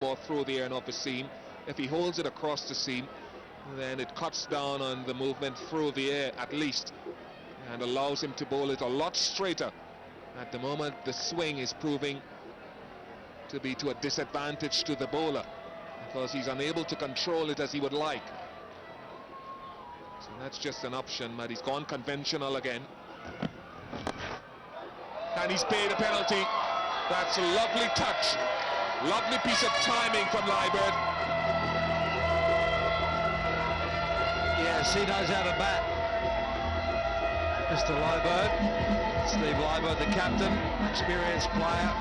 ball through the air and off the seam. If he holds it across the seam, then it cuts down on the movement through the air at least, and allows him to bowl it a lot straighter. At the moment, the swing is proving to be to a disadvantage to the bowler, because he's unable to control it as he would like. So that's just an option, but he's gone conventional again. And he's paid a penalty. That's a lovely touch. Lovely piece of timing from Liebert. Yes, he knows how to bat. Mr. Liebert. Steve Liebert, the captain, experienced player.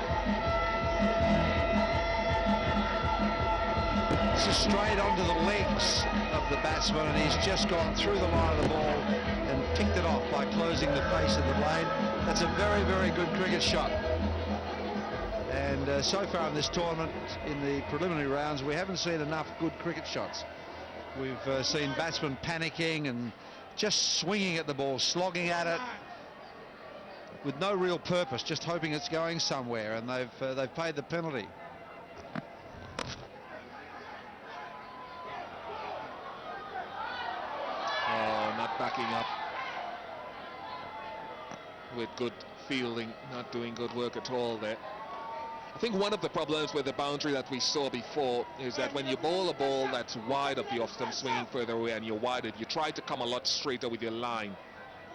This is straight onto the legs of the batsman, and he's just gone through the line of the ball and picked it off by closing the face of the blade. That's a very, very good cricket shot. And so far in this tournament, in the preliminary rounds, we haven't seen enough good cricket shots. We've seen batsmen panicking and just swinging at the ball, slogging at it with no real purpose, just hoping it's going somewhere, and they've paid the penalty. Oh, not backing up with good fielding, not doing good work at all there. I think one of the problems with the boundary that we saw before is that when you bowl a ball that's wide of the off-stump, swinging further away, and you're wider, you try to come a lot straighter with your line.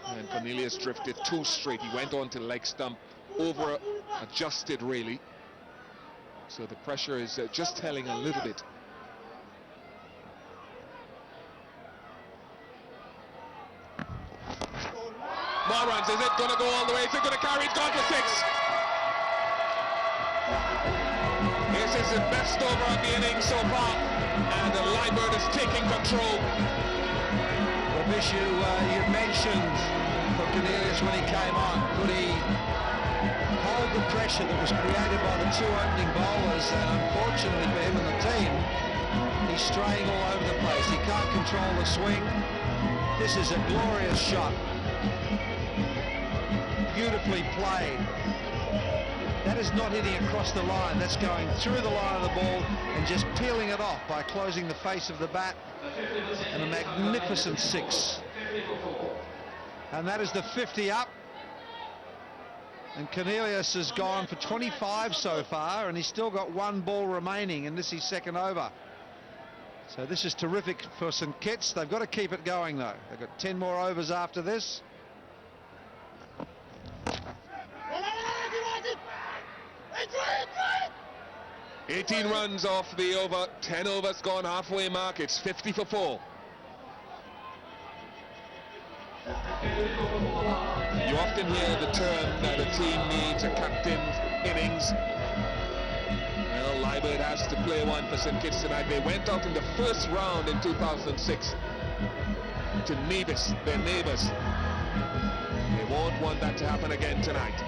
And Cornelius drifted too straight. He went on to leg stump, over adjusted really. So the pressure is just telling a little bit. More runs. Is it going to go all the way? Is it going to carry? It's gone for 6. This is the best over of the innings so far, and Liebert is taking control. Ravish, you mentioned for Cornelius when he came on, could he hold the pressure that was created by the two opening bowlers? And unfortunately for him and the team, he's straying all over the place. He can't control the swing. This is a glorious shot. Beautifully played. That is not hitting across the line, that's going through the line of the ball and just peeling it off by closing the face of the bat. And a magnificent 6. And that is the 50 up. And Cornelius has gone for 25 so far, and he's still got 1 ball remaining in this his second over. So this is terrific for St. Kitts. They've got to keep it going though. They've got 10 more overs after this. "18 runs off the over, 10 overs gone, halfway mark. It's 50 for 4. You often hear the term that a team needs a captain's innings. Well, Liebert has to play one for St. Kitts tonight. They went out in the first round in 2006 to Nevis, their neighbours. They won't want that to happen again tonight.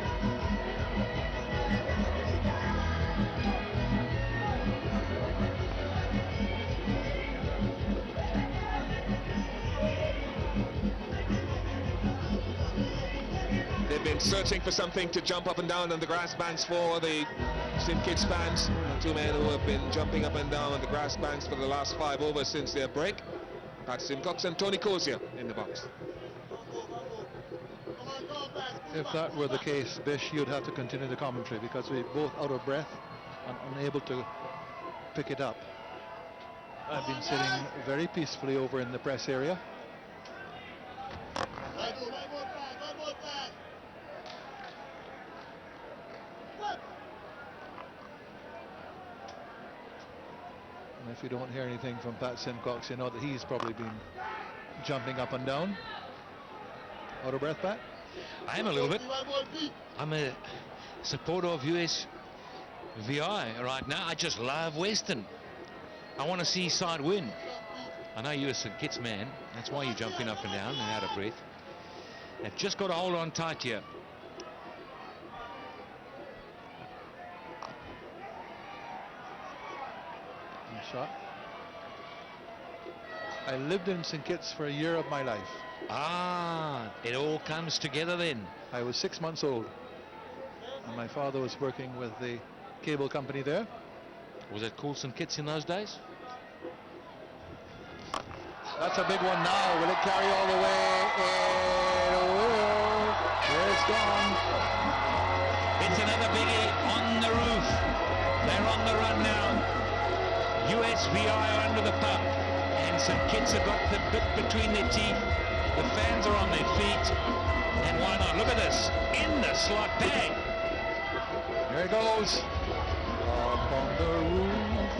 They've been searching for something to jump up and down on the grass banks for the St. Kitts fans. Two men who have been jumping up and down on the grass banks for the last 5 overs since their break. Pat Simcox and Tony Cozier in the box. If that were the case, Bish, you'd have to continue the commentary, because we're both out of breath and unable to pick it up. I've been sitting very peacefully over in the press area. And if you don't hear anything from Pat Simcox, you know that he's probably been jumping up and down. Out of breath, Pat? I am a little bit. I'm a supporter of USVI right now. I just love Western. I want to see side win. I know you're a St. Kitts man. That's why you're jumping up and down and out of breath. They've just got to hold on tight here. Shot. I lived in St. Kitts for a year of my life. Ah, it all comes together then. I was 6 months old, and my father was working with the cable company there, Was it called St. Kitts in those days? That's a big one now. Will it carry all the way? It will. There it's gone. It's another biggie on the roof. They're on the run now. USVI are under the pump. And St. Kitts have got the bit between their teeth. The fans are on their feet. And why not? Look at this. In the slot. Bang. There it goes. Up on the roof.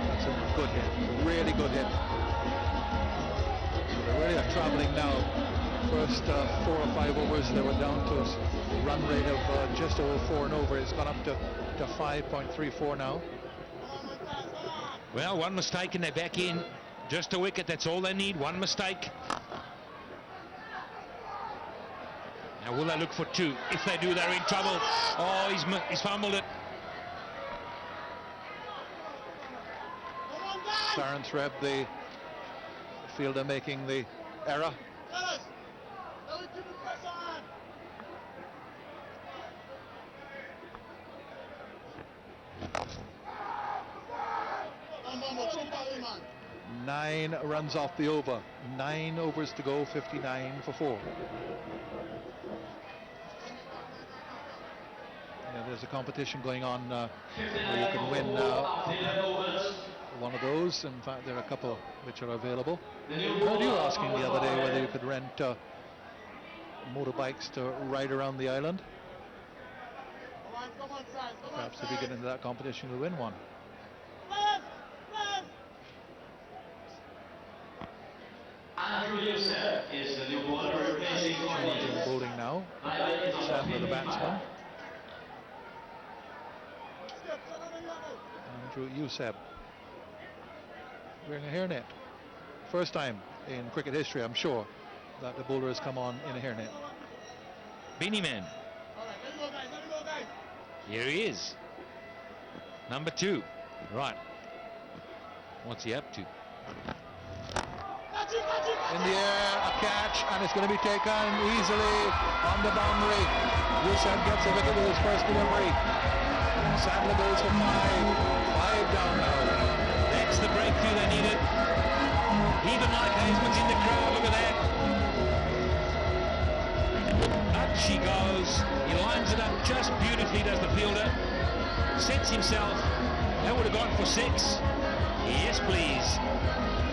That's a good hit. Really good hit. They really are traveling now. First 4 or 5 overs, they were down to a run rate of just over 4 and over. It's gone up to 5.34 now. Well, one mistake and they're back in. Just a wicket, that's all they need. One mistake. Now will they look for 2? If they do, they're in trouble. Oh, he's fumbled it. Clarence Rebb, the fielder, making the error. Nine runs off the over. 9 overs to go, 59 for 4. Yeah, there's a competition going on where you can win one of those. In fact, there are a couple which are available. I heard you asking the other day whether you could rent motorbikes to ride around the island. Perhaps if you get into that competition, you'll win one. Is the new bowler replacing bowling now. Sadler, the batsman. Andrew Youssef wearing a hairnet. First time in cricket history, I'm sure, that the bowler has come on in a hairnet. Beanie Man. Here he is. Number 2. Right. What's he up to? In the air, a catch, and it's going to be taken easily on the boundary. Youssef gets a wicket with his first delivery. Sadler goes for 5. 5 down now. That's the breakthrough they needed. Even Mike Hazeman's in the crowd. Look at that. Up she goes. He lines it up just beautifully, does the fielder. Sets himself. That would have gone for 6. Yes, please.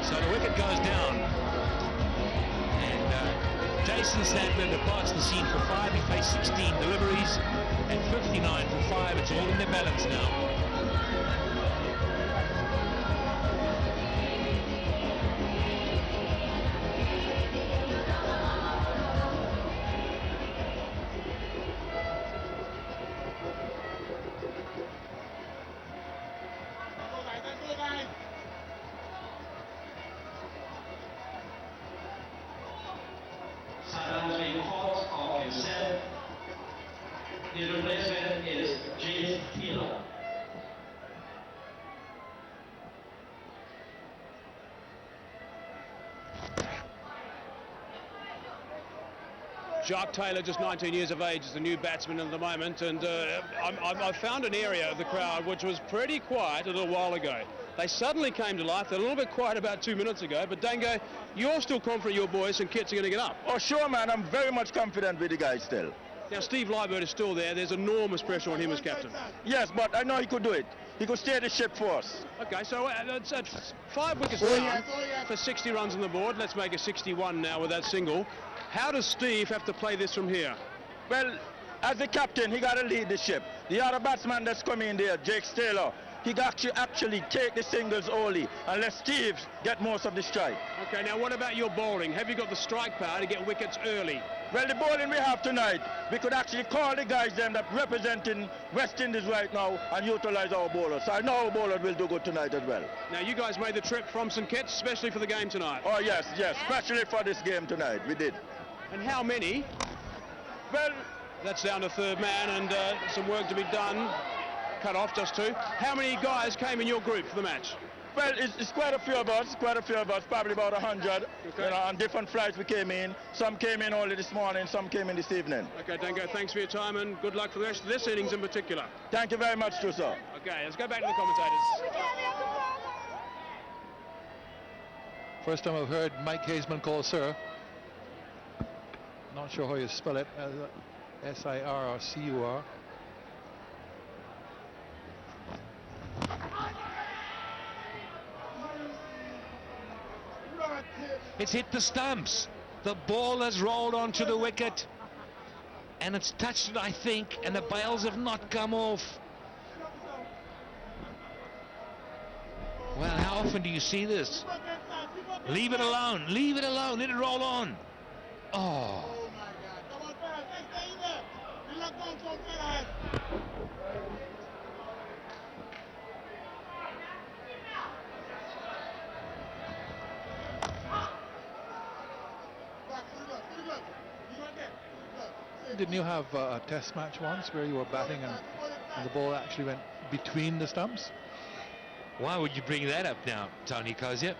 So the wicket goes down. And Jason Sadler departs the scene for 5. He faced 16 deliveries and 59 for 5. It's all in the balance now. The replacement is James Taylor. Jacques Taylor, just 19 years of age, is the new batsman at the moment, and I found an area of the crowd which was pretty quiet a little while ago. They suddenly came to life. They're a little bit quiet about 2 minutes ago, but Dango, you're still confident your boys and Kitts are going to get up? Oh, sure, man. I'm very much confident with the guys still. Now, Steve Liebert is still there. There's enormous pressure on him as captain. Yes, but I know he could do it. He could steer the ship for us. Okay, so it's at 5 wickets down for 60 runs on the board. Let's make it 61 now with that single. How does Steve have to play this from here? Well, as the captain, he got to lead the ship. The other batsman that's coming in there, Jake Taylor, he got to actually take the singles only and let Steve get most of the strike. Okay, now what about your bowling? Have you got the strike power to get wickets early? Well, the bowling we have tonight, we could actually call the guys them that representing West Indies right now and utilize our bowlers. So I know our bowlers will do good tonight as well. Now, you guys made the trip from St. Kitts, especially for the game tonight. Oh, yes, especially for this game tonight, we did. And how many? Well, that's down to third man and some work to be done. Cut off just 2. How many guys came in your group for the match? Well, it's quite a few of us, probably about 100. Okay. You know, on different flights we came in. Some came in only this morning, some came in this evening. Okay, Dango, thanks for your time and good luck for the rest of this innings in particular. Thank you very much, too, sir. Okay, let's go back to the commentators. First time I've heard Mike Hazeman call sir. Not sure how you spell it, S-I-R or C-U-R. It's hit the stumps. The ball has rolled onto the wicket. And it's touched it, I think, and the bails have not come off. Well, how often do you see this? Leave it alone, let it roll on. Oh. Didn't you have a test match once where you were batting and the ball actually went between the stumps? Why would you bring that up now, Tony Kozia?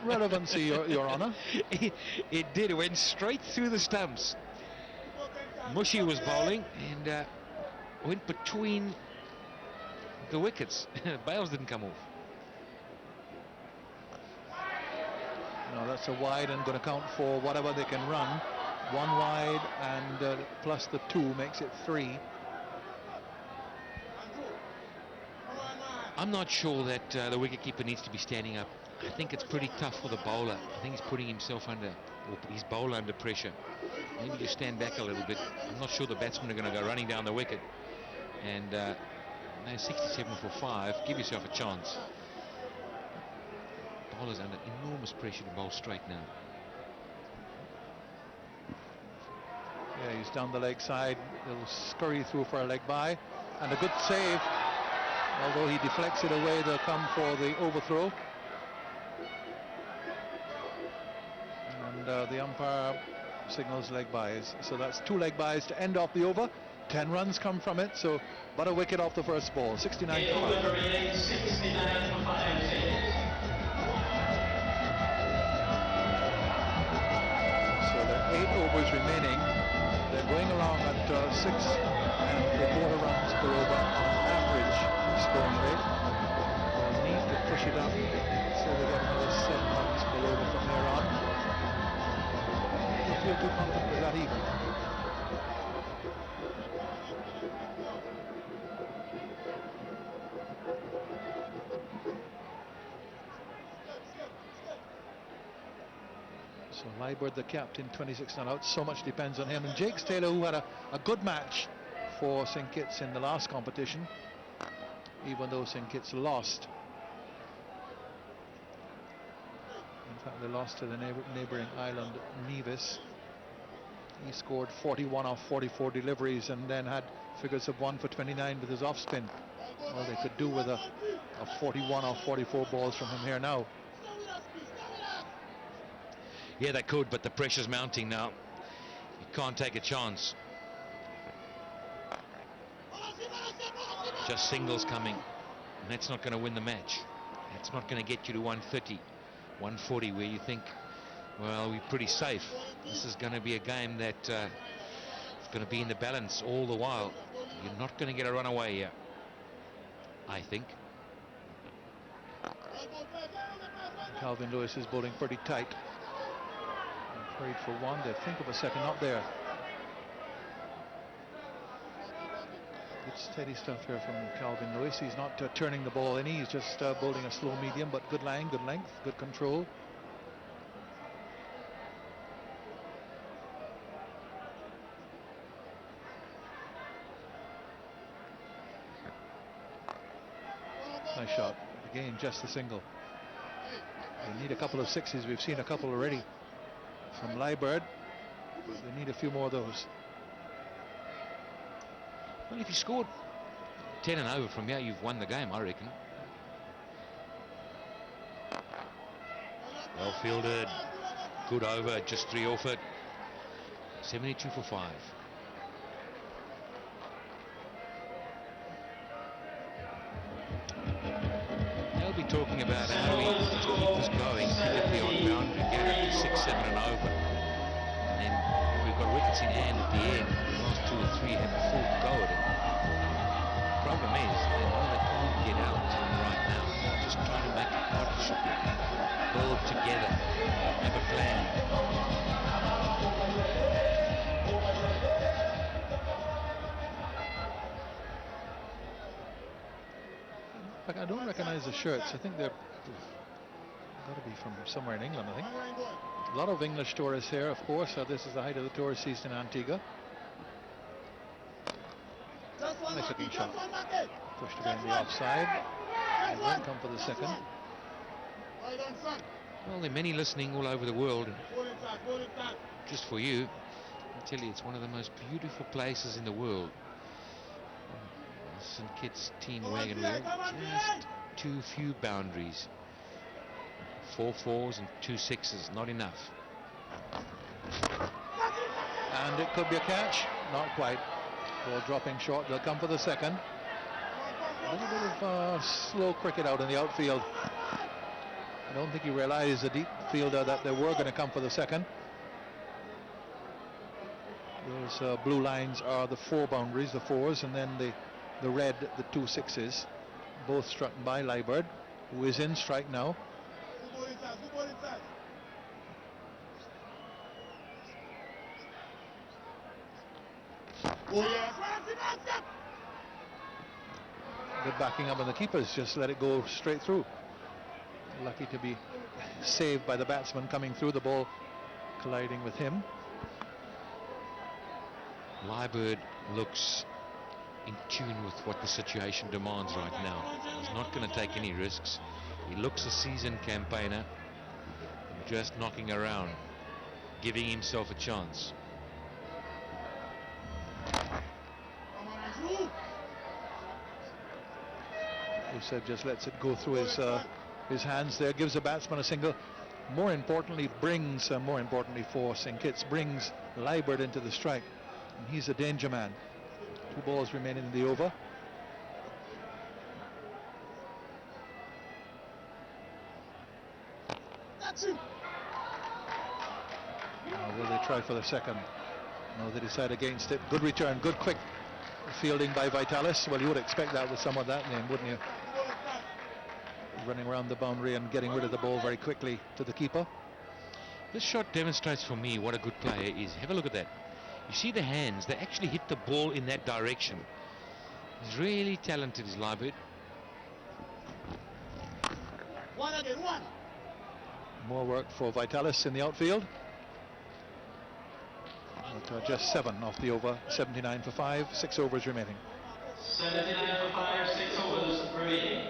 Relevancy, Your Honour. It did. It went straight through the stumps. Mushy was bowling and went between the wickets. Bales didn't come off. No, that's a wide and going to count for whatever they can run. One wide and plus the 2 makes it 3. I'm not sure that the wicketkeeper needs to be standing up. I think it's pretty tough for the bowler. I think he's putting himself under, or his bowler under pressure. Maybe you stand back a little bit. I'm not sure the batsmen are going to go running down the wicket. And no, 67 for 5. Give yourself a chance. Bowler's under enormous pressure to bowl straight now. Yeah, he's down the leg side. He'll scurry through for a leg by. And a good save. Although he deflects it away, they'll come for the overthrow. And the umpire signals leg byes. So that's 2 leg byes to end off the over. 10 runs come from it, so but a wicket off the first ball. 69 for 5. 69 for 5. So there are 8 overs remaining. They're going along at 6 and 3/4 runs per over on an average scoring rate. They'll need to push it up so they get another 7 runs per over from here on. You feel too confident with that either? So Liebert, the captain, 26 not out. So much depends on him. And Jakes Taylor, who had a good match for St. Kitts in the last competition, even though St. Kitts lost. In fact, they lost to the neighbouring island, Nevis. He scored 41 off 44 deliveries and then had figures of 1 for 29 with his off spin. Well, they could do with a 41 off 44 balls from him here now. Yeah, they could, but the pressure's mounting now. You can't take a chance. Just singles coming, and that's not going to win the match. That's not going to get you to 130, 140, where you think, well, we're pretty safe. This is going to be a game that it's going to be in the balance all the while. You're not going to get a run away here, I think. Calvin Lewis is bowling pretty tight. Afraid for one, they think of a second up there. Good steady stuff here from Calvin Lewis. He's not turning the ball any, he's just bowling a slow medium, but good line, good length, good control. Nice shot. Again, just a single. They need a couple of sixes. We've seen a couple already from Liebert, but they need a few more of those. Well, if you scored 10 and over from here, you've won the game, I reckon. Well fielded, good over, just 3 off it. 72 for 5. They'll be talking about how do we keep this going, pick up the odd boundary, get it up to 6, 7 and over. And then if we've got wickets in hand at the end, the last 2 or 3 have a full go at it. The problem is, they know they can't get out right now. They're just trying to make a partnership, build together, have a plan. I don't recognize the shirts. I think they're got to be from somewhere in England, I think. A lot of English tourists here, of course. This is the height of the tourist season in Antigua. Nice looking shot. Pushed away in the offside. He won't come for the second. Well, there are many listening all over the world. Just for you, I tell you, it's one of the most beautiful places in the world. St. Kitts team wagon wheel, just too few boundaries. 4 4s and 2 6s, not enough. And it could be a catch, not quite. Ball dropping short, they'll come for the second. A little bit of slow cricket out in the outfield. I don't think he realized, the deep fielder, that they were going to come for the second. Those blue lines are the 4 boundaries, the 4s, and then the red, the 2 6s, both struck by Liebert, who is in strike now. Good backing up, and the keepers just let it go straight through. Lucky to be saved by the batsman coming through, the ball colliding with him. Liebert looks in tune with what the situation demands right now. He's not going to take any risks. He looks a seasoned campaigner, just knocking around, giving himself a chance. Youssef just lets it go through his hands there, gives the batsman a single. More importantly for St. Kitts, brings Liebert into the strike, and he's a danger man. 2 balls remaining in the over. Now will they try for the second? No, they decide against it. Good return, good quick fielding by Vitalis. Well, you would expect that with someone that name, wouldn't you? Running around the boundary and getting rid of the ball very quickly to the keeper. This shot demonstrates for me what a good player is. Have a look at that. You see the hands, they actually hit the ball in that direction. He's really talented, is Liebert. More work for Vitalis in the outfield. But, just 7 off the over, 79 for 5, 6 overs remaining. 79 for 5, 6 overs remaining.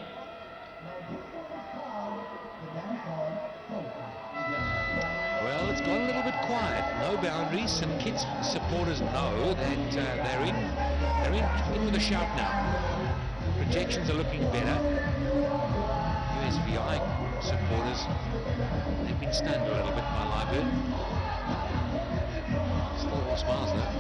Well, it's got a little bit quiet. No boundaries. St. Kitts supporters know that they're in with a shout now. Projections are looking better. USVI supporters, they've been stunned a little bit by Liebert. Still all smiles though.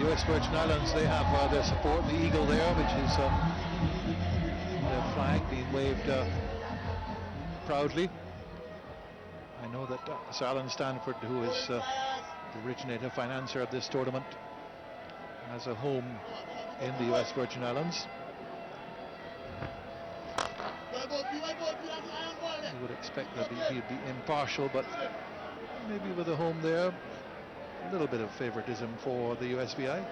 US Virgin Islands, they have their support, the eagle there, which is their flag being waved proudly. I know that Sir Alan Stanford, who is the originator, financier of this tournament, has a home in the US Virgin Islands. You would expect that he'd be impartial, but maybe with a home there, a little bit of favoritism for the USVI.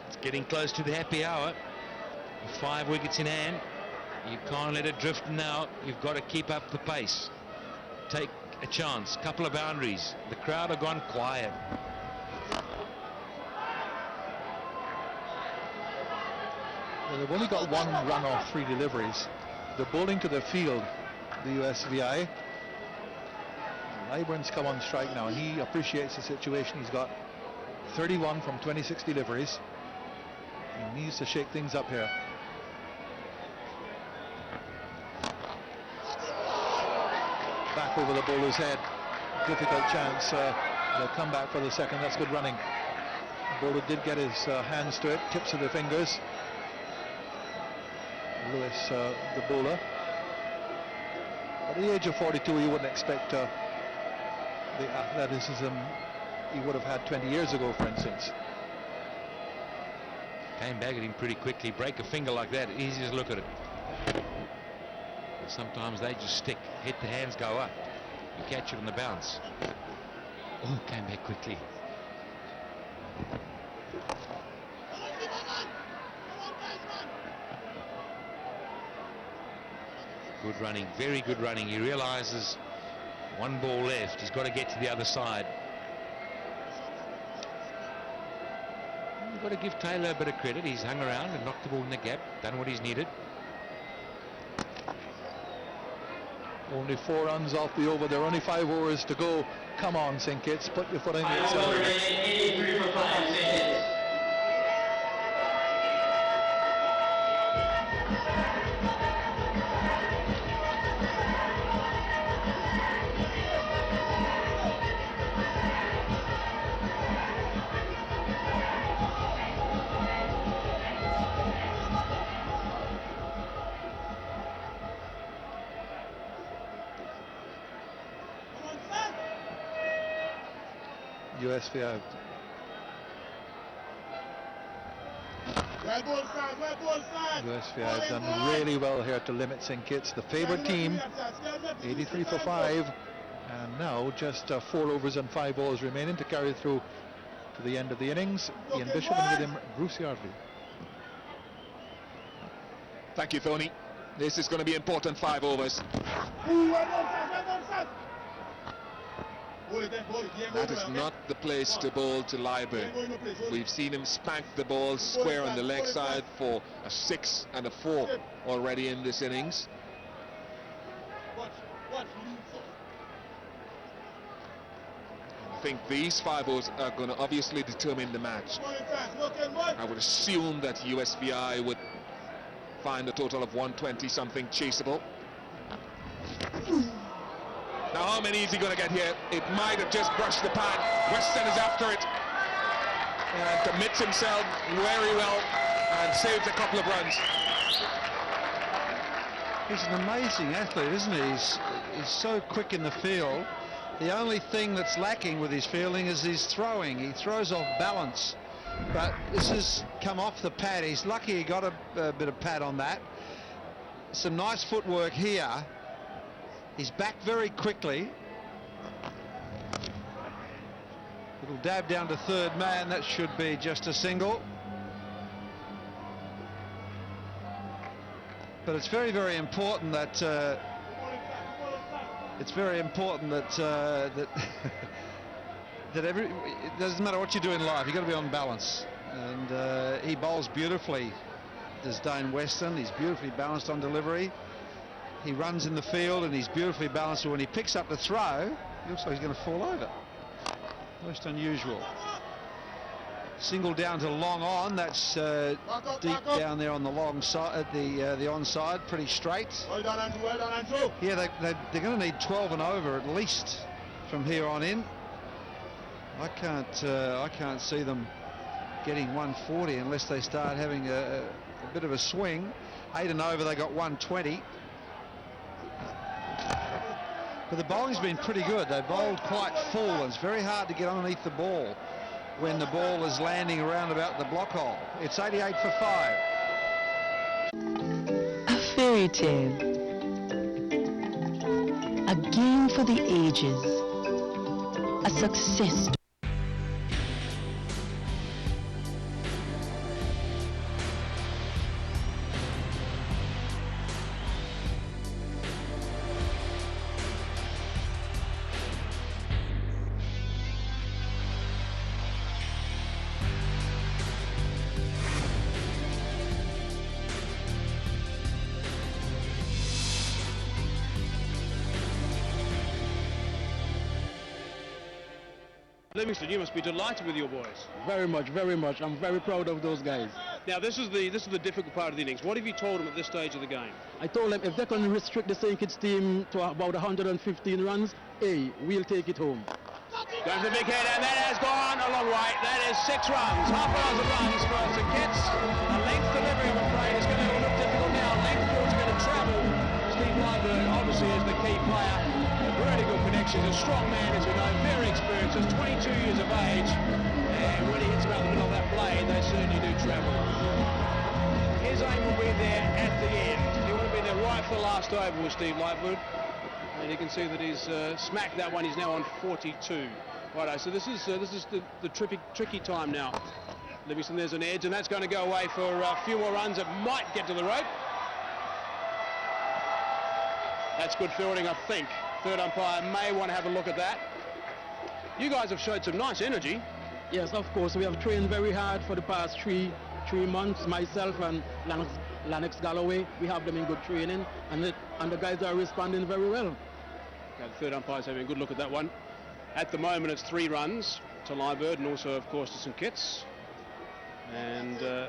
It's getting close to the happy hour. 5 wickets in hand. You can't let it drift now. You've got to keep up the pace. Take a chance. Couple of boundaries. The crowd have gone quiet. Well, they've only got 1 run off 3 deliveries. They're bowling to the field, the USVI. Liburn's come on strike now, and he appreciates the situation. He's got 31 from 26 deliveries. He needs to shake things up here. Back over the bowler's head. Difficult chance. They'll come back for the second. That's good running. The bowler did get his hands to it, tips of the fingers. Lewis, the bowler. At the age of 42, you wouldn't expect the athleticism he would have had 20 years ago, for instance. Came back at him pretty quickly. Break a finger like that, easy to look at it. Sometimes they just stick. Hit the hands, go up. You catch it on the bounce. Oh, came back quickly. Good running, very good running. He realizes one ball left. He's got to get to the other side. You've got to give Taylor a bit of credit. He's hung around and knocked the ball in the gap, done what he's needed. Only 4 runs off the over. There are only 5 overs to go. Come on, St. Kitts, put your foot in the accelerator. 83 for 5, St. Kitts. USVI. USVI have done really well here to limit St. Kitts, the favourite team. 83 for 5, and now just 4 overs and 5 balls remaining to carry through to the end of the innings. Ian Bishop and with him Bruce Yardley. Thank you, Tony. This is going to be important 5 overs. That is not the place to bowl to Liburn. We've seen him spank the ball square on the leg side for a 6 and a 4 already in this innings. I think these 5 overs are going to obviously determine the match. I would assume that USVI would find a total of 120 something chaseable. Now how many is he going to get here? It might have just brushed the pad. Weston is after it and commits himself very well and saves a couple of runs. He's an amazing athlete, isn't he? He's so quick in the field. The only thing that's lacking with his fielding is his throwing. He throws off balance, but this has come off the pad. He's lucky he got a bit of pad on that. Some nice footwork here. He's back very quickly. Little dab down to third man. That should be just a single. But it's very, very important that that it doesn't matter what you do in life, you've got to be on balance. And he bowls beautifully. Does Dane Weston. He's beautifully balanced on delivery. He runs in the field and he's beautifully balanced. When he picks up the throw, he looks like he's going to fall over. Most unusual. Single down to long on. That's deep down there on the long side, the onside, pretty straight. Well done, Andrew. Well done, Andrew. Yeah, they're going to need 12 and over at least from here on in. I can't see them getting 140 unless they start having a bit of a swing. 8 and over, they got 120. But the bowling's been pretty good. They bowled quite full, and it's very hard to get underneath the ball when the ball is landing around about the block hole. It's 88 for 5. A fairy tale. A game for the ages. A success story. Livingston, you must be delighted with your boys. Very much, very much. I'm very proud of those guys. Now, this is the difficult part of the innings. What have you told them at this stage of the game? I told them if they can restrict the St. Kitts team to about 115 runs, we'll take it home. Going for the big hit, and that has gone a long way. That is 6 runs, half a dozen runs for St. Kitts. A length delivery, I'm afraid, is going to look difficult now. Length balls are going to travel. Steve Lyberg obviously is the key player. Really good connections, a strong man, as we know, very experienced, just 22 years of age. And when he hits around the middle of that blade, they certainly do travel. His aim will be there at the end. He will be there right for the last over with Steve Lightwood. And you can see that he's smacked that one. He's now on 42. Righto, so this is the tricky time now. Livingston, there's an edge, and that's going to go away for a few more runs. It might get to the rope. That's good fielding, I think. Third umpire may want to have a look at that. You guys have showed some nice energy. Yes, of course. We have trained very hard for the past three months. Myself and Lennox Galloway, we have them in good training, and the guys are responding very well. Okay, the third umpire's having a good look at that one. At the moment, it's 3 runs to Lyberg, and also, of course, to St. Kitts. And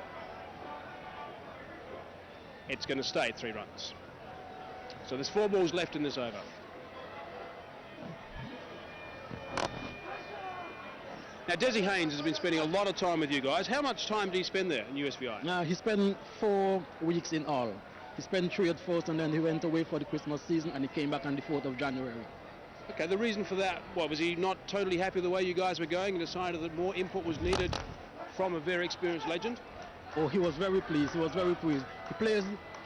it's going to stay 3 runs. So there's 4 balls left in this over. Now, Desi Haynes has been spending a lot of time with you guys. How much time did he spend there in USVI? He spent 4 weeks in all. He spent 3 at first, and then he went away for the Christmas season, and he came back on the 4th of January. Okay, the reason for that, what, was he not totally happy with the way you guys were going and decided that more input was needed from a very experienced legend? Oh, he was very pleased. He was very pleased.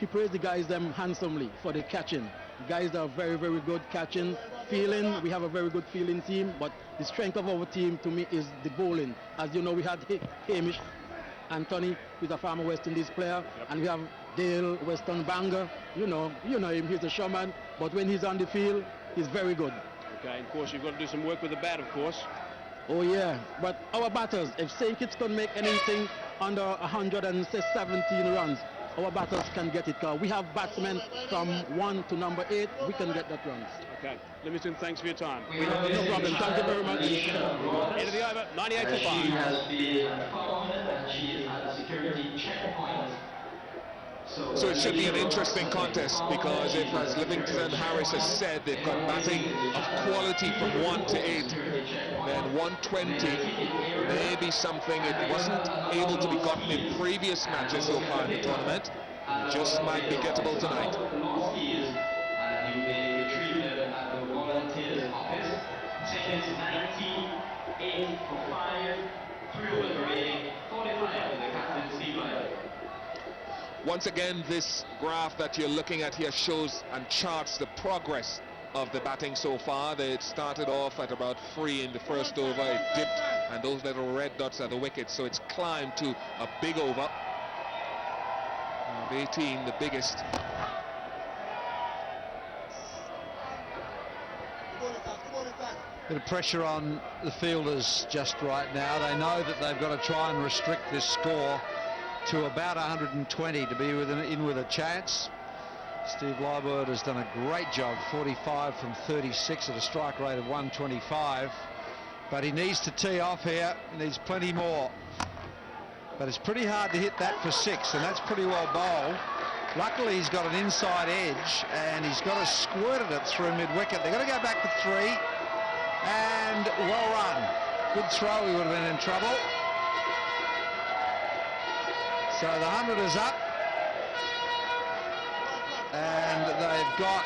He praised the guys them handsomely for the catching. The guys are very, very good catching. Feeling, we have a very good fielding team, but the strength of our team to me is the bowling. As you know, we had Hamish Anthony, who's a former West Indies player, and we have Dale Weston Banger. You know him, he's a showman, but when he's on the field, he's very good. Okay, and of course you've got to do some work with the bat, of course. Oh yeah, but our batters, if St. Kitts can make anything under 117 runs, our batters can get it. We have batsmen from 1 to number 8, we can get that runs. Okay, Livingston, thanks for your time. No problem, thank you very much. End of the over, 98 for 5. She has been found and she is at a security checkpoint. So it should be an interesting contest, because if, as Livingston Harris has said, they've got batting of quality from 1 to 8, then 120 may be something it wasn't able to be gotten in previous matches so far in the tournament. It just might be gettable tonight. And you may retrieve them at the volunteer's office. Seconds 98 for 5, 3 overs remaining, 45 for the captain, Steve Lyberg. Once again, this graph that you're looking at here shows and charts the progress of the batting so far. They started off at about 3 in the first over, it dipped, and those little red dots are the wickets, so it's climbed to a big over of 18, the biggest. Bit of pressure on the fielders just right now. They know that they've got to try and restrict this score to about 120 to be in with a chance. Steve Lyberg has done a great job, 45 from 36 at a strike rate of 125, but he needs to tee off here. He needs plenty more, but it's pretty hard to hit that for 6, and that's pretty well bowled. Luckily he's got an inside edge, and he's got to squirted it through mid-wicket. They've got to go back for 3, and well run. Good throw, he would have been in trouble. So the 100 is up, and they've got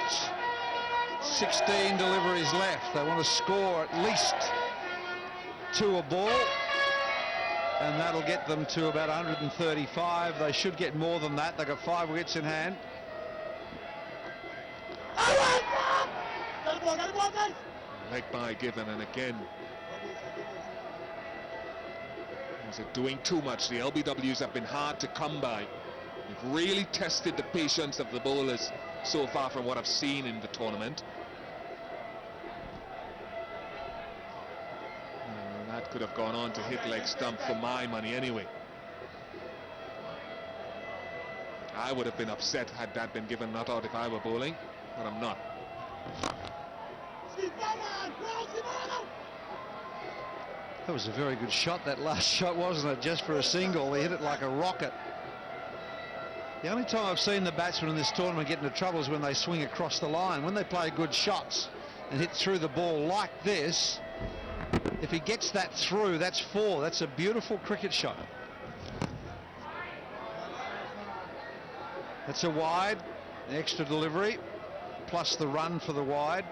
16 deliveries left. They want to score at least 2 a ball, and that'll get them to about 135. They should get more than that. They've got 5 wickets in hand. Leg by given, and again, is it doing too much? The LBWs have been hard to come by. They've really tested the patience of the bowlers so far from what I've seen in the tournament. That could have gone on to hit leg stump for my money anyway. I would have been upset had that been given not out if I were bowling, but I'm not. That was a very good shot, that last shot, wasn't it? Just for a single, they hit it like a rocket. The only time I've seen the batsmen in this tournament get into trouble is when they swing across the line. When they play good shots and hit through the ball like this, if he gets that through, that's 4. That's a beautiful cricket shot. That's a wide, an extra delivery, plus the run for the wide.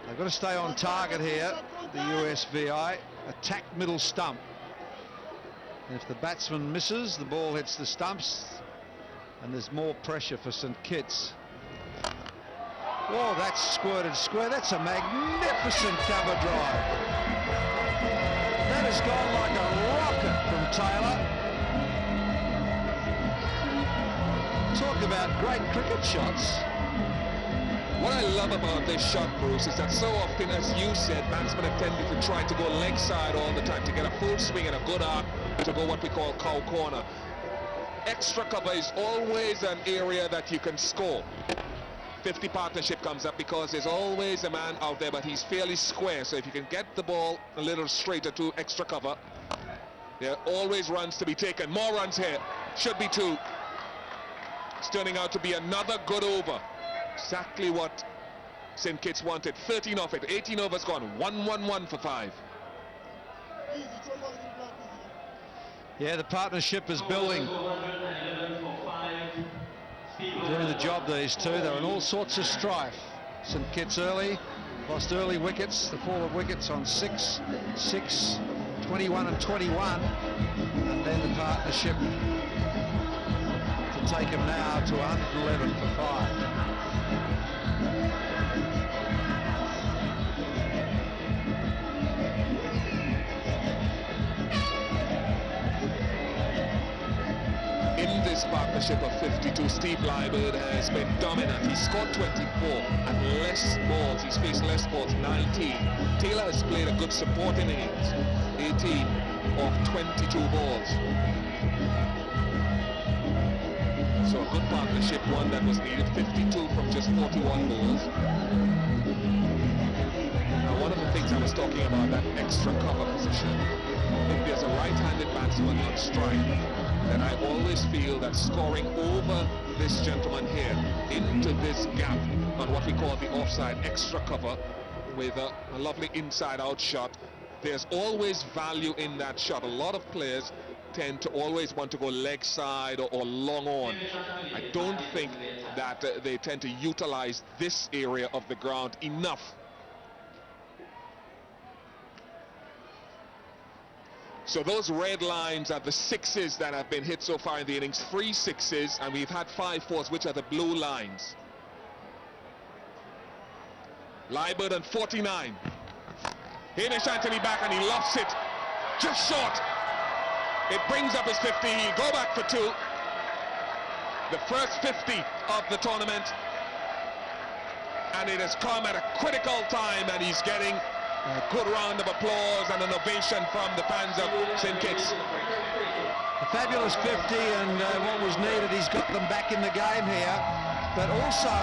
They've got to stay on target here, the USVI. Attack middle stump. And if the batsman misses, the ball hits the stumps, and there's more pressure for St. Kitts. Oh, that's squirted square. That's a magnificent cover drive. That has gone like a rocket from Taylor. Talk about great cricket shots. What I love about this shot, Bruce, is that so often, as you said, batsmen have tended to try to go leg side all the time to get a full swing and a good arc to go what we call cow corner. Extra cover is always an area that you can score. 50 partnership comes up because there's always a man out there, but he's fairly square. So if you can get the ball a little straighter to extra cover, there are always runs to be taken. More runs here. Should be 2. It's turning out to be another good over. Exactly what St. Kitts wanted. 13 off it. 18 overs gone. 1-1-1 for 5. Yeah, the partnership is building. Doing the job, these two. They're in all sorts of strife. St. Kitts early, lost early wickets. The fall of wickets on 6, 6, 21 and 21. And then the partnership to take them now to 111 for 5. In this partnership of 52, Steve Liebert has been dominant. He scored 24 and less balls. He's faced less balls, 19. Taylor has played a good supporting innings, 18 of 22 balls. So a good partnership, one that was needed, 52 from just 41 balls. Now, one of the things I was talking about, that extra cover position, if there's a right-handed batsman on strike, then I always feel that scoring over this gentleman here into this gap on what we call the offside extra cover with a lovely inside-out shot, there's always value in that shot. A lot of players tend to always want to go leg side or long on. I don't think that they tend to utilize this area of the ground enough. So those red lines are the 6s that have been hit so far in the innings. 3 6s, and we've had 5 4s, which are the blue lines. Liebert on 49. Hamish Anthony back, and he lofts it just short. It brings up his 50. He'll go back for 2. The first 50 of the tournament, and it has come at a critical time, and he's getting a good round of applause and an ovation from the fans of St. Kitts. A fabulous 50, and what was needed, he's got them back in the game here. But also,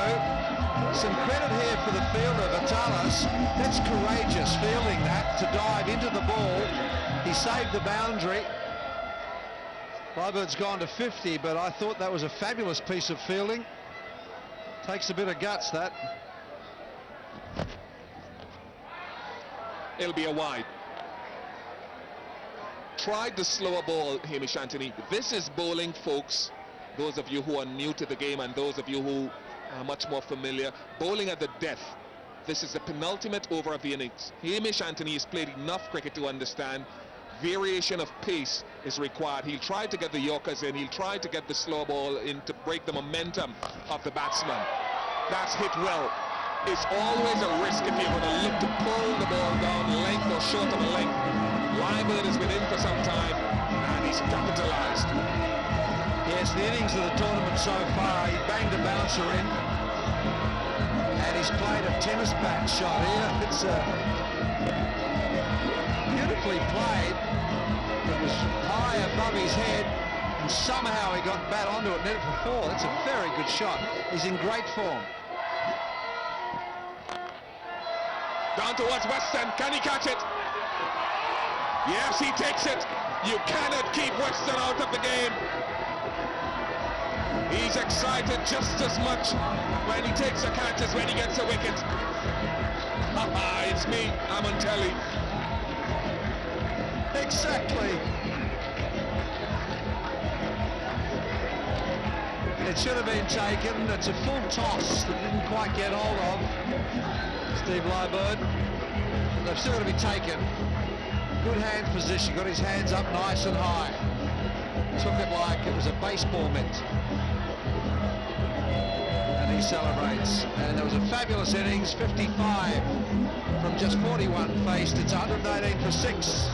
some credit here for the fielder, Vitalis. That's courageous fielding that, to dive into the ball. He saved the boundary. Liebert's gone to 50, but I thought that was a fabulous piece of fielding. Takes a bit of guts, that. It'll be a wide. Tried the slower ball, Hamish Anthony. This is bowling, folks. Those of you who are new to the game and those of you who are much more familiar. Bowling at the death. This is the penultimate over of the innings. Hamish Anthony has played enough cricket to understand variation of pace is required. He'll try to get the Yorkers in. He'll try to get the slow ball in to break the momentum of the batsman. That's hit well. It's always a risk if you're going to look to pull the ball down length or short of a length. Liebert has been in for some time, and he's capitalized. Yes, the innings of the tournament so far, he banged a bouncer in, and he's played a tennis bat shot here. It's beautifully played. It was high above his head, and somehow he got bat onto it and hit it for 4. That's a very good shot. He's in great form. Down towards Weston, can he catch it? Yes, he takes it. You cannot keep Western out of the game. He's excited just as much when he takes a catch as when he gets a wicket. It's me, I'm on telly. Exactly. It should have been taken. It's a full toss that didn't quite get hold of Steve Lyburn. They've still got to be taken. Good hand position, got his hands up nice and high. Took it like it was a baseball mitt. And he celebrates. And there was a fabulous innings, 55 from just 41 faced. It's 118 for 6.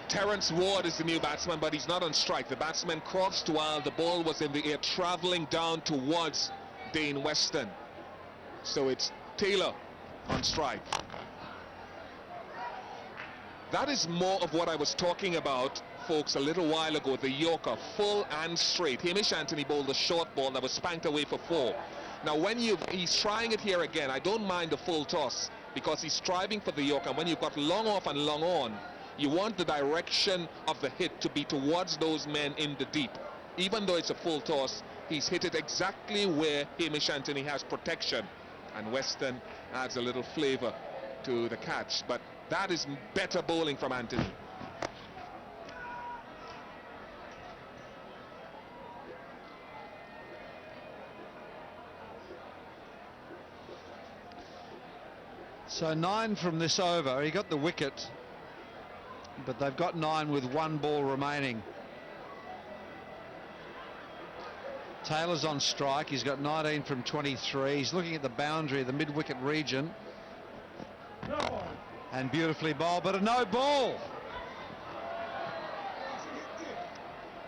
Terence Ward is the new batsman, but he's not on strike. The batsman crossed while the ball was in the air, travelling down towards Dane Weston. So it's Taylor on strike. That is more of what I was talking about, folks, a little while ago. The Yorker, full and straight. Hamish Anthony bowled the short ball that was spanked away for 4. Now, when he's trying it here again, I don't mind the full toss because he's striving for the Yorker. And when you've got long off and long on, you want the direction of the hit to be towards those men in the deep. Even though it's a full toss, he's hit it exactly where Hamish Anthony has protection. And Weston adds a little flavour to the catch. But that is better bowling from Anthony. So 9 from this over. He got the wicket, but they've got 9 with 1 ball remaining. Taylor's on strike. He's got 19 from 23. He's looking at the boundary of the mid-wicket region. And beautifully bowled, but a no ball.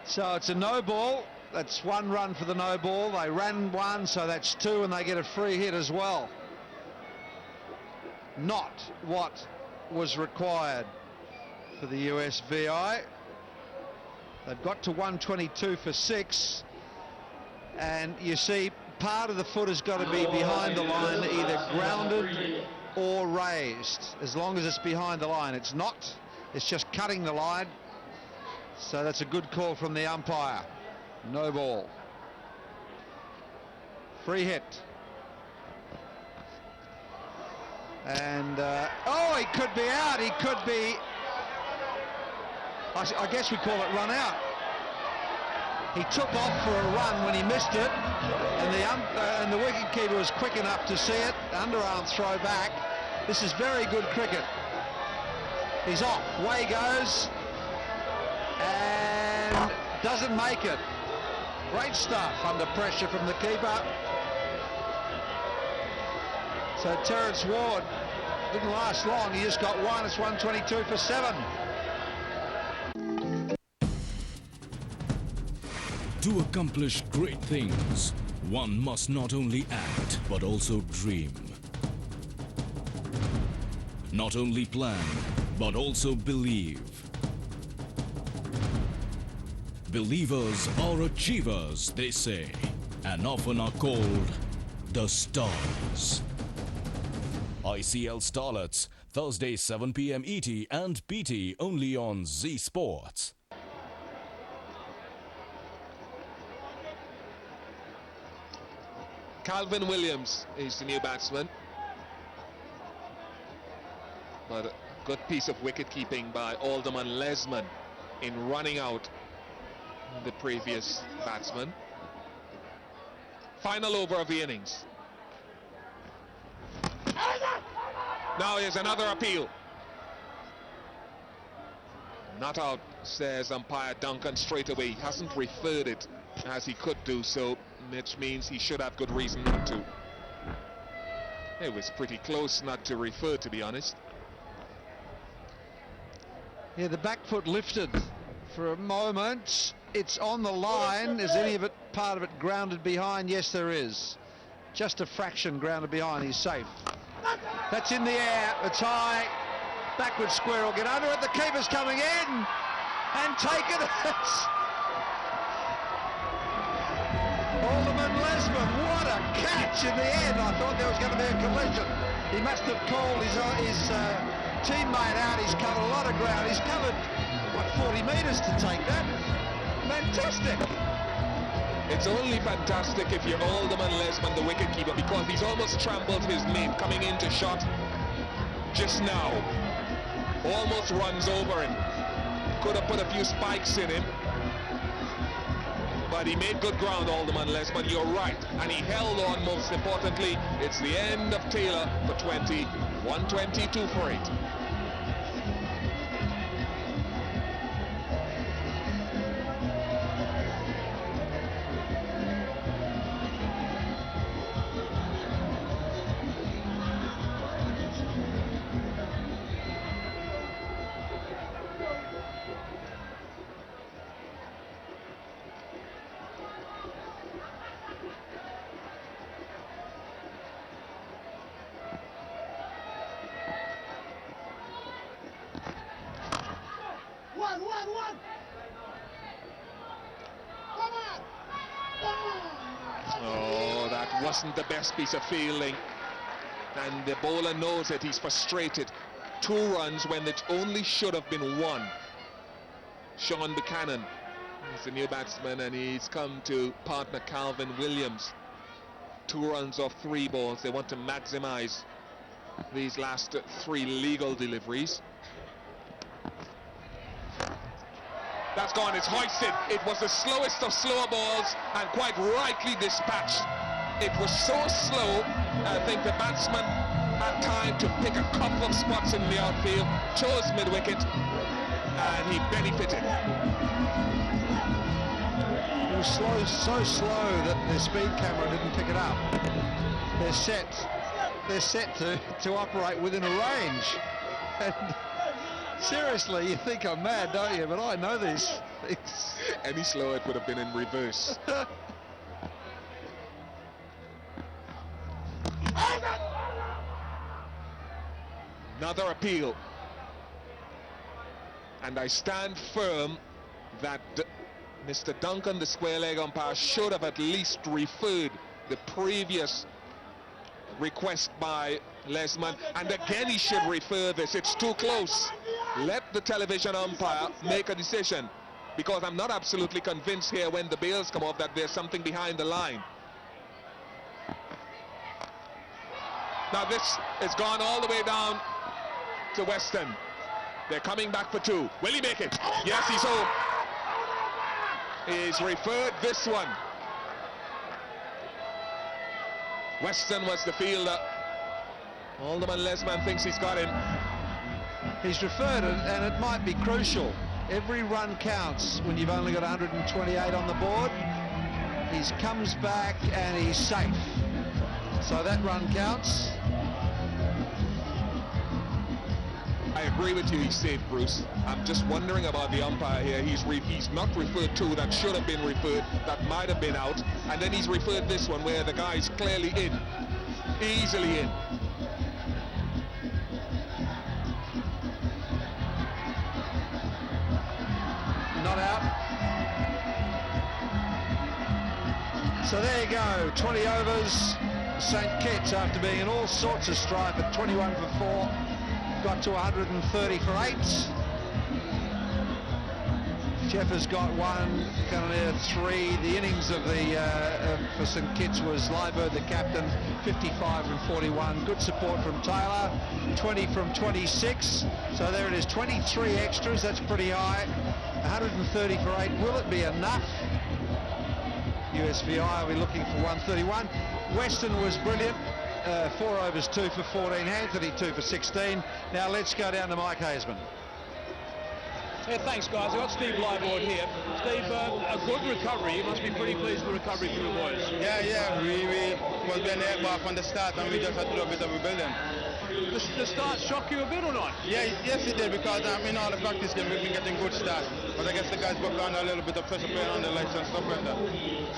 So it's a no ball. That's 1 run for the no ball. They ran 1, so that's 2, and they get a free hit as well. Not what was required for the USVI. They've got to 122 for 6, and you see part of the foot has got to be behind the line, either grounded or raised. As long as it's behind the line, it's not, it's just cutting the line. So that's a good call from the umpire. No ball. Free hit. And oh, he could be out. He could be, I guess we call it run out. He took off for a run when he missed it, and the wicketkeeper was quick enough to see it. Underarm throw back. This is very good cricket. He's off. Away goes, and doesn't make it. Great stuff under pressure from the keeper. So Terence Ward didn't last long. He just got 1. It's 122 for 7. To accomplish great things, one must not only act, but also dream. Not only plan, but also believe. Believers are achievers, they say, and often are called the Stars. ICL Starlets, Thursday 7 p.m. ET and PT only on Z Sports. Calvin Williams is the new batsman. But a good piece of wicket keeping by Alderman Lesmond in running out the previous batsman. Final over of the innings. Now here's another appeal. Not out, says umpire Duncan straight away. He hasn't referred it as he could do so, which means he should have good reason not to. It was pretty close not to refer, to be honest. Yeah, the back foot lifted for a moment. It's on the line. Is any of it, part of it, grounded behind? Yes, there is. Just a fraction grounded behind. He's safe. That's in the air. It's high. Backward square will get under it. The keeper's coming in and taken it. Alderman Lesmond, what a catch in the end. I thought there was going to be a collision. He must have called his teammate out. He's covered a lot of ground. He's covered, what, 40 metres to take that. Fantastic. It's only fantastic if you're Alderman Lesmond, the wicketkeeper, because he's almost trampled his mate coming into shot just now. Almost runs over him. Could have put a few spikes in him. But he made good ground, Alderman Lesmond, you're right. And he held on, most importantly. It's the end of Taylor for 20. 122 for 8. Oh, that wasn't the best piece of fielding. And the bowler knows it. He's frustrated. 2 runs when it only should have been 1. Sean Buchanan is the new batsman, and he's come to partner Calvin Williams. 2 runs off 3 balls. They want to maximize these last 3 legal deliveries. That's gone, it's hoisted. It was the slowest of slower balls and quite rightly dispatched. It was so slow, I think the batsman had time to pick a couple of spots in the outfield, chose mid-wicket, and he benefited. It was slow, so slow that the speed camera didn't pick it up. They're set to operate within a range. And seriously, you think I'm mad, don't you? But I know these things. Any slower, it would have been in reverse. Another appeal. And I stand firm that Mr. Duncan, the square leg umpire, should have at least referred the previous request by Lesmond, and again he should refer this. It's too close. Let the television umpire make a decision, because I'm not absolutely convinced here when the bails come off that there's something behind the line. Now this has gone all the way down to Weston. They're coming back for 2. Will he make it? Yes, he's home. He's referred this one. Weston was the fielder. Alderman Lesmond thinks he's got him. He's referred it, and it might be crucial. Every run counts when you've only got 128 on the board. He comes back and he's safe. So that run counts. I agree with you, he's safe, Bruce. I'm just wondering about the umpire here. He's not referred 2 that should have been referred, that might have been out, and then he's referred this one where the guy's clearly in, easily in. Not out. So there you go, 20 overs. St. Kitts, after being in all sorts of strife at 21 for 4, got to 130 for 8. Jeff has got 1, Cannoneer 3. The innings of for St. Kitts was Liebert, the captain, 55 from 41. Good support from Taylor, 20 from 26. So there it is, 23 extras. That's pretty high. 130 for 8. Will it be enough? USVI will be looking for 131. Weston was brilliant. 4 overs, 2 for 14. Anthony 2 for 16. Now let's go down to Mike Hazeman. Yeah, thanks, guys. I've got Steve Liebert here. Steve, a good recovery. You must be pretty pleased with the recovery from the boys. Yeah. We was been there from the start, and we just had to do a bit of rebuilding. The start shock you a bit or not? Yeah, yes it did, because in all the practice game we've been getting good starts. But I guess the guys worked on a little bit of pressure playing on the lights and stuff like that.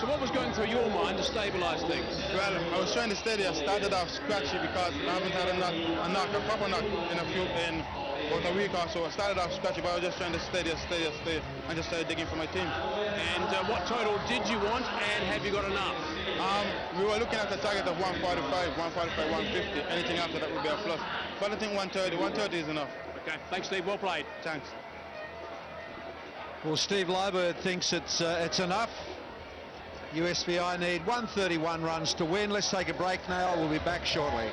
So what was going through your mind to stabilise things? Well, I was trying to steady. I started off scratchy because I haven't had a proper knock in about a week or so. I started off scratchy, but I was just trying to steady, and just started digging for my team. And what total did you want, and have you got enough? We were looking at a target of 145, 150. Anything after that would be a plus. But I think 130 is enough. Okay, thanks, Steve. Well played. Thanks. Well, Steve Liebert thinks it's enough. USVI need 131 runs to win. Let's take a break now. We'll be back shortly.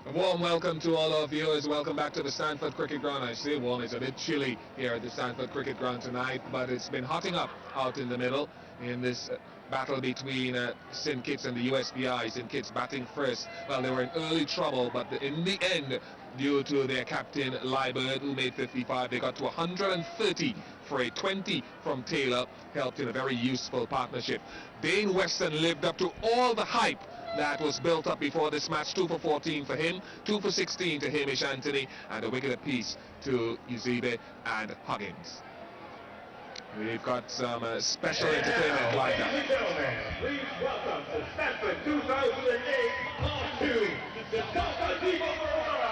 A warm welcome to all our viewers. Welcome back to the Stanford Cricket Ground. I say warm, it's a bit chilly here at the Stanford Cricket Ground tonight, but it's been hotting up out in the middle in this battle between St. Kitts and the USVI. St. Kitts batting first. Well, they were in early trouble, but in the end, due to their captain Liebert, who made 55, they got to 130 for a 20 from Taylor, helped in a very useful partnership. Dane Weston lived up to all the hype that was built up before this match. 2 for 14 for him, 2 for 16 to Hamish Anthony, and a wicket apiece to Uzibe and Huggins. We've got some special entertainment lined up. Ladies and gentlemen, please welcome to Stanford 2008 on to the Delta Diva Aurora.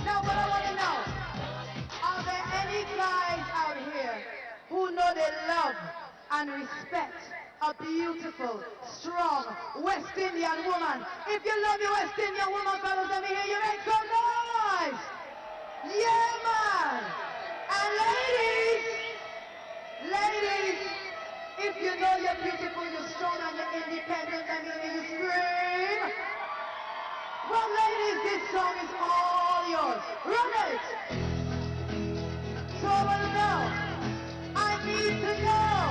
Now what I want to know, are there any guys out here who know they love and respect a beautiful, strong West Indian woman? If you love your West Indian woman, fellas, let me hear you make some noise! Yeah, man! And ladies, if you know you're beautiful, you're strong, and you're independent, let me hear you scream! Well, ladies, this song is all yours. Run it! So I want to know. I need to know.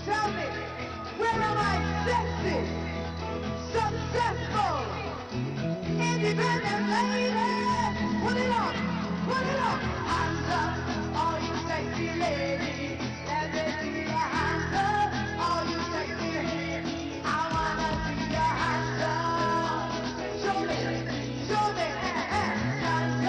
Tell me, where are my sexy, successful, independent ladies? Put it up! Put it up! Hands up, all you sexy ladies. Let me see your hands up, all you sexy ladies. I want to see your hands up. Show me, show me, hands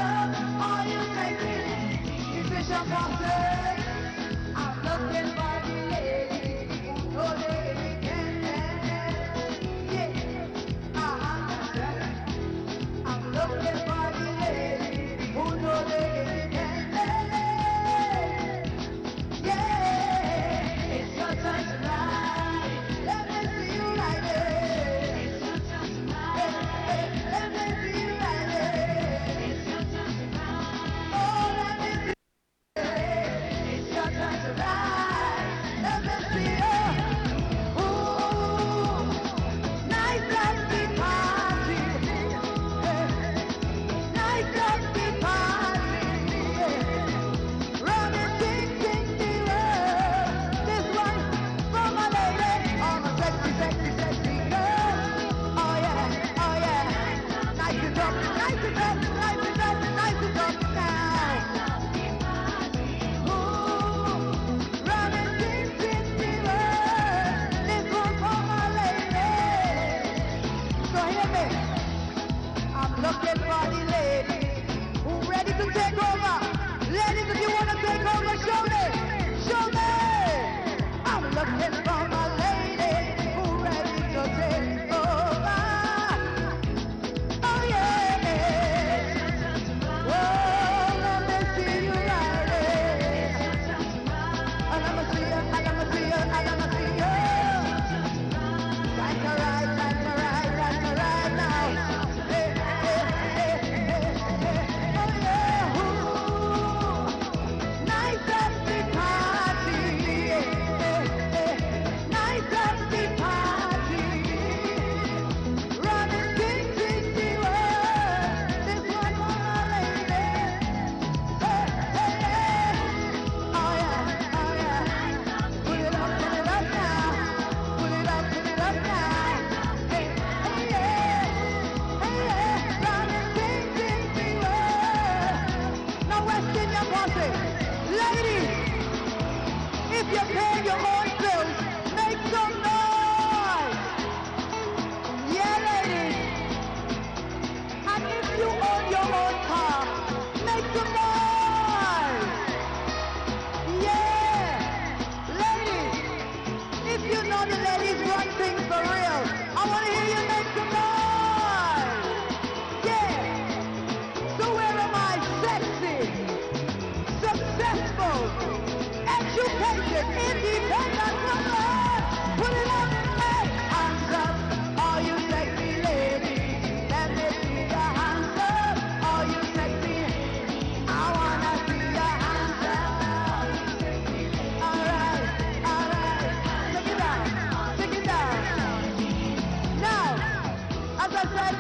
I said,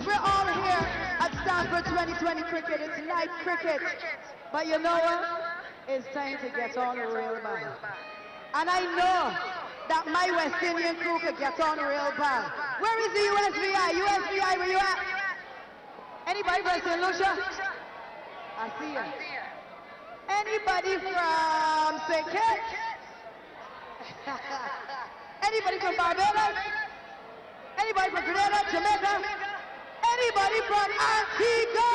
we're all here at Stanford 2020 cricket. It's light cricket. But you know what? It's time to get on real bad. And I know that my West Indian crew could get on real bad. Where is the USVI? USVI, where you at? Anybody from St. Lucia? I see you. Anybody from St. Kitts? Anybody from Barbados? Anybody from Grenada, Jamaica? Anybody from Antigua?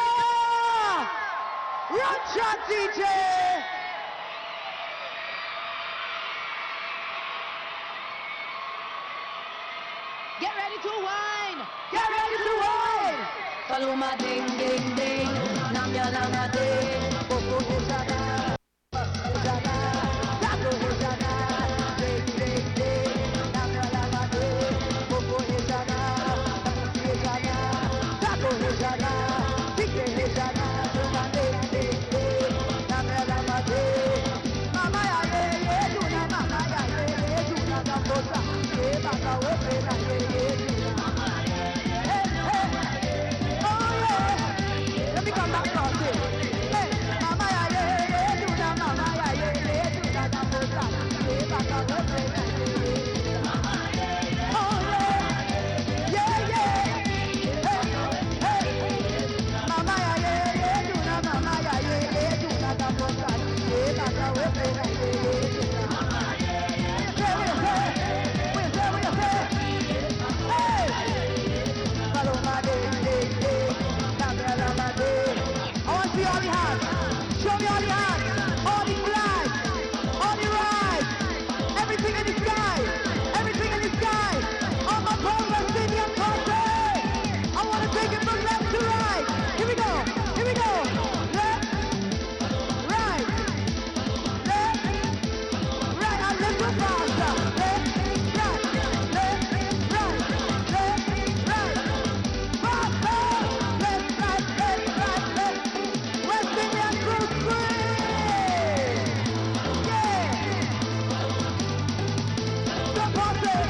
Run shot, DJ! Get ready to whine! Get ready to whine! Paloma ding ding ding, namya lama ding, popo hojana, hojana, taco hojana, ding ding ding, namya lama ding, popo hojana, taco hojana, pike hojana, hojana ding ding ding, namya lama ding, mama ya ye juna, mama ya ye juna, gambosa, ye baka wepe na ye juna. Let me come back across it. Hey, mama ya ye juna, mama ya ye juna, gambosa, ye baka wepe na ye juna. Oh yeah, yeah. Hey, hey, mama ya ye juna, mama ya ye juna, gambosa, ye baka wepe na ye juna. Say what you say. Hey, follow my day. I want to see all the hands. Show me all the hands. All the flags. All the rides. Everything in the sky. Everything in the sky. On my progress Indian country. I want to take it from left to right. Here we go. Here we go. Left. Right. Left. Right. A little faster. Left. Right. Left. Right. Left. Right. Faster. Left. Right. Left. Right. Left. West Indian crew scream. Yeah. Don't pass it.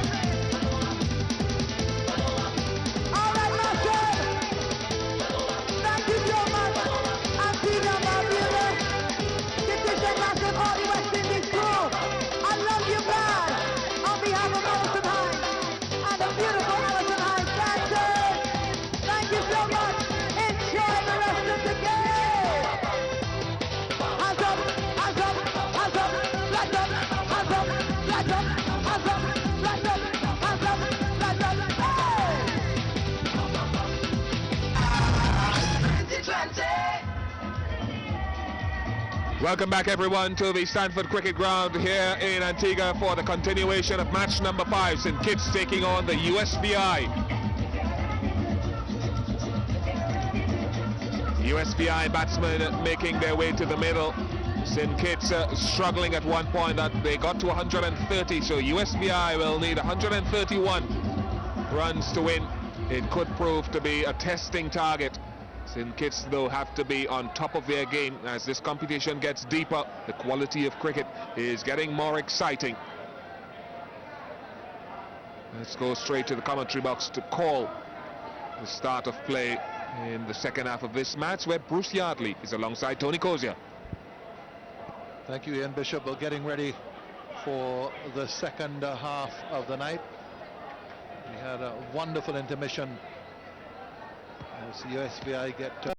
All right, master. Thank you so much. Antigua, Barbuda. This is the massive all the West Indies crew. I love you, man. On behalf of Alison Hines and the beautiful Alison Hines dancers. Thank you so much. Enjoy the rest of the game. Hands up, hands up, hands up, flags up, hands up, flags up, hands up, flags up, hands up, flags up. Hey! Welcome back everyone to the Stanford Cricket Ground here in Antigua for the continuation of match number 5. St. Kitts taking on the USVI. USVI batsmen making their way to the middle. St. Kitts struggling at one point that they got to 130, so USVI will need 131 runs to win. It could prove to be a testing target. St. Kitts though have to be on top of their game as this competition gets deeper. The quality of cricket is getting more exciting. Let's go straight to the commentary box to call the start of play in the second half of this match, where Bruce Yardley is alongside Tony Cozier. Thank you, Ian Bishop. We're getting ready for the second half of the night. We had a wonderful intermission as the USVI get